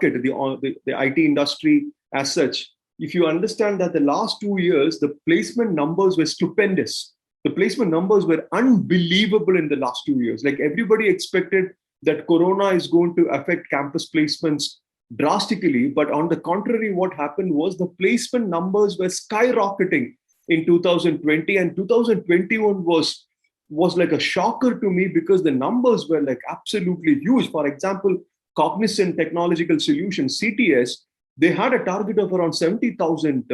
market, the IT industry as such, if you understand that the last 2 years, the placement numbers were stupendous. The placement numbers were unbelievable in the last 2 years. Like everybody expected that Corona is going to affect campus placements drastically. But on the contrary, what happened was the placement numbers were skyrocketing in 2020, and 2021 was like a shocker to me because the numbers were like absolutely huge. For example, Cognizant Technological Solutions, CTS, they had a target of around 70,000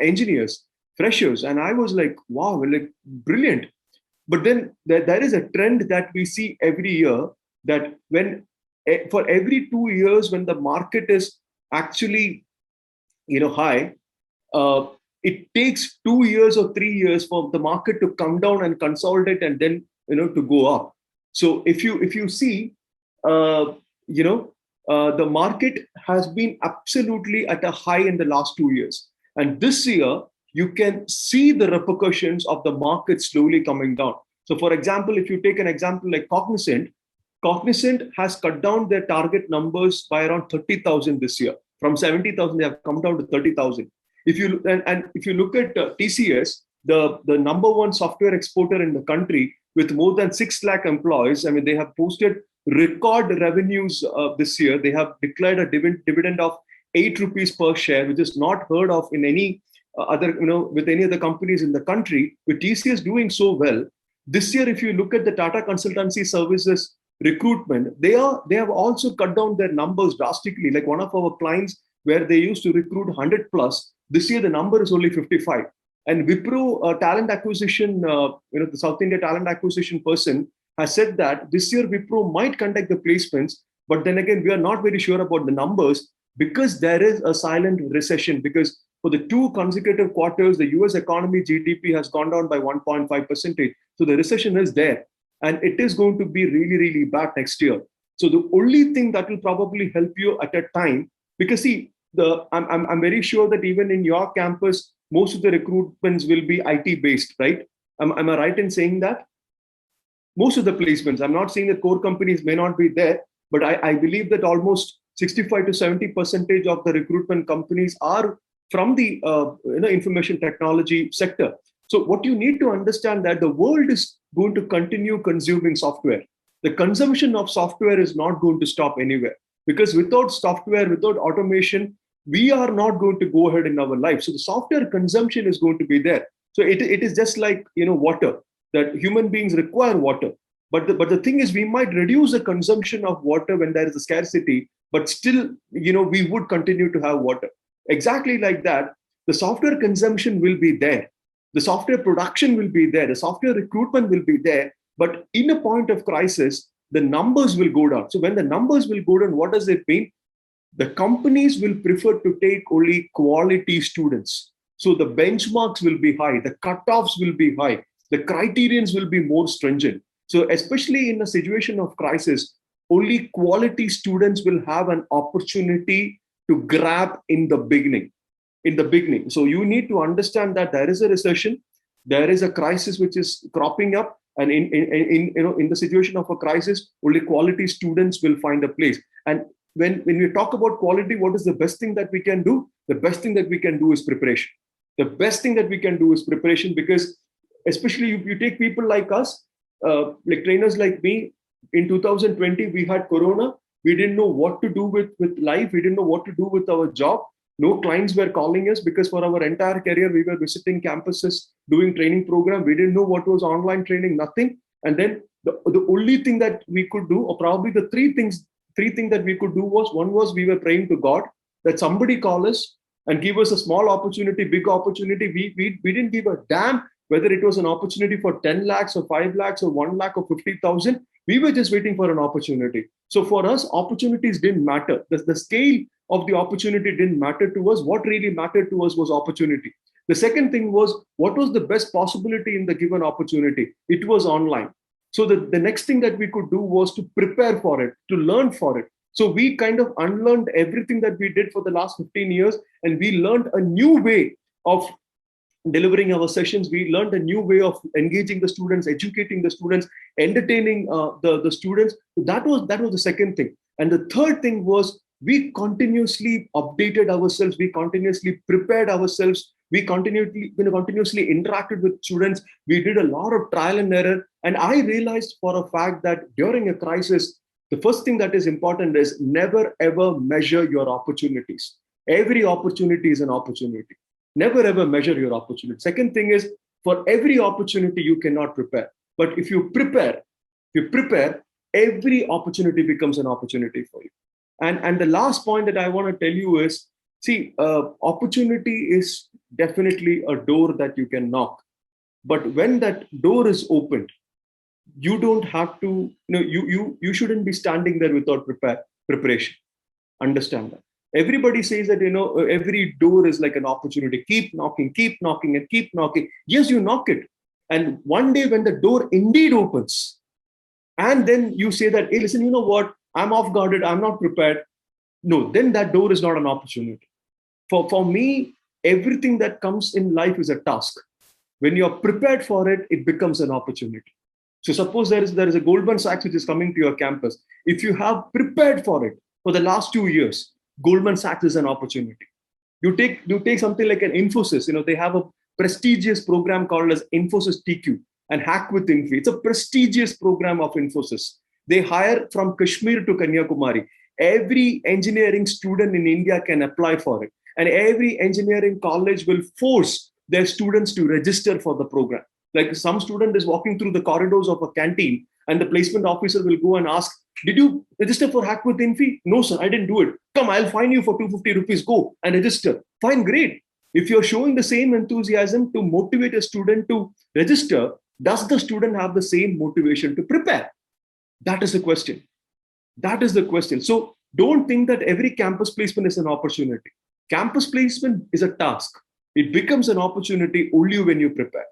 engineers, freshers, and I was like, wow, like brilliant. But then there is a trend that we see every year, that when for every 2 years when the market is actually high, it takes 2 years or 3 years for the market to come down and consolidate and then to go up. So if you see, the market has been absolutely at a high in the last 2 years, and this year you can see the repercussions of the market slowly coming down. So for example, if you take an example like Cognizant has cut down their target numbers by around 30,000 this year. From 70,000, they have come down to 30,000. If you look at TCS, the number one software exporter in the country with more than 6 lakh employees, I mean, they have posted record revenues this year. They have declared a dividend of 8 rupees per share, which is not heard of in any with any other companies in the country. With TCS doing so well this year, if you look at the Tata Consultancy Services recruitment, they have also cut down their numbers drastically. Like one of our clients, where they used to recruit 100 plus, this year the number is only 55. And Wipro talent acquisition, the South India talent acquisition person has said that this year Wipro might conduct the placements, but then again, we are not very sure about the numbers because there is a silent recession. Because for the 2 consecutive quarters, the US economy GDP has gone down by 1.5%. So the recession is there, and it is going to be really, really bad next year. So the only thing that will probably help you at a time, because see, I'm very sure that even in your campus, most of the recruitments will be IT based, right? Am I right in saying that? Most of the placements, I'm not saying that core companies may not be there, but I believe that almost 65 to 70% of the recruitment companies are from the information technology sector. So what you need to understand that the world is going to continue consuming software. The consumption of software is not going to stop anywhere, because without software, without automation, we are not going to go ahead in our life. So the software consumption is going to be there. So it is just like water, that human beings require water. But the thing is, we might reduce the consumption of water when there is a scarcity, but still, we would continue to have water. Exactly like that, the software consumption will be there. The software production will be there. The software recruitment will be there. But in a point of crisis, the numbers will go down. So when the numbers will go down, what does it mean? The companies will prefer to take only quality students. So the benchmarks will be high. The cutoffs will be high. The criterions will be more stringent. So especially in a situation of crisis, only quality students will have an opportunity to grab in the beginning. So you need to understand that there is a recession, there is a crisis which is cropping up, and in the situation of a crisis, only quality students will find a place. And when we talk about quality, what is the best thing that we can do? The best thing that we can do is preparation. The best thing that we can do is preparation, because especially if you take people like us, like trainers like me, in 2020, we had Corona. We didn't know what to do with life. We didn't know what to do with our job. No clients were calling us, because for our entire career, we were visiting campuses, doing training program. We didn't know what was online training, nothing. And then the only thing that we could do, or probably the three things that we could do was, one was we were praying to God that somebody call us and give us a small opportunity, big opportunity. We didn't give a damn whether it was an opportunity for 10 lakhs or 5 lakhs or 1 lakh or 50,000. We were just waiting for an opportunity. So for us, opportunities didn't matter. The scale of the opportunity didn't matter to us. What really mattered to us was opportunity. The second thing was, what was the best possibility in the given opportunity? It was online. So the next thing that we could do was to prepare for it, to learn for it. So we kind of unlearned everything that we did for the last 15 years, and we learned a new way of delivering our sessions. We learned a new way of engaging the students, educating the students, entertaining the students. That was the second thing. And the third thing was, We continuously updated ourselves, we continuously prepared ourselves, we continuously interacted with students, we did a lot of trial and error. And I realized for a fact that during a crisis, the first thing that is important is never ever measure your opportunities. Every opportunity is an opportunity. Never ever measure your opportunity. Second thing is, for every opportunity you cannot prepare, but if you prepare, every opportunity becomes an opportunity for you. And the last point that I want to tell you is, see, opportunity is definitely a door that you can knock, but when that door is opened, you don't have to, you shouldn't be standing there without preparation. Understand that. Everybody says that, every door is like an opportunity. Keep knocking, and keep knocking. Yes, you knock it. And one day when the door indeed opens, and then you say that, hey, listen, you know what? I'm off guarded. I'm not prepared. No, then that door is not an opportunity. For me, everything that comes in life is a task. When you're prepared for it, it becomes an opportunity. So suppose there is a Goldman Sachs which is coming to your campus. If you have prepared for it for the last 2 years, Goldman Sachs is an opportunity. You take something like an Infosys. They have a prestigious program called as Infosys TQ and Hack with Infi. It's a prestigious program of Infosys. They hire from Kashmir to Kanyakumari. Every engineering student in India can apply for it, and every engineering college will force their students to register for the program. Like, some student is walking through the corridors of a canteen, and the placement officer will go and ask, did you register for Hack with Infi? No, sir, I didn't do it. Come, I'll fine you for 250 rupees. Go and register. Fine, great. If you're showing the same enthusiasm to motivate a student to register, does the student have the same motivation to prepare? That is the question. That is the question. So don't think that every campus placement is an opportunity. Campus placement is a task. It becomes an opportunity only when you prepare.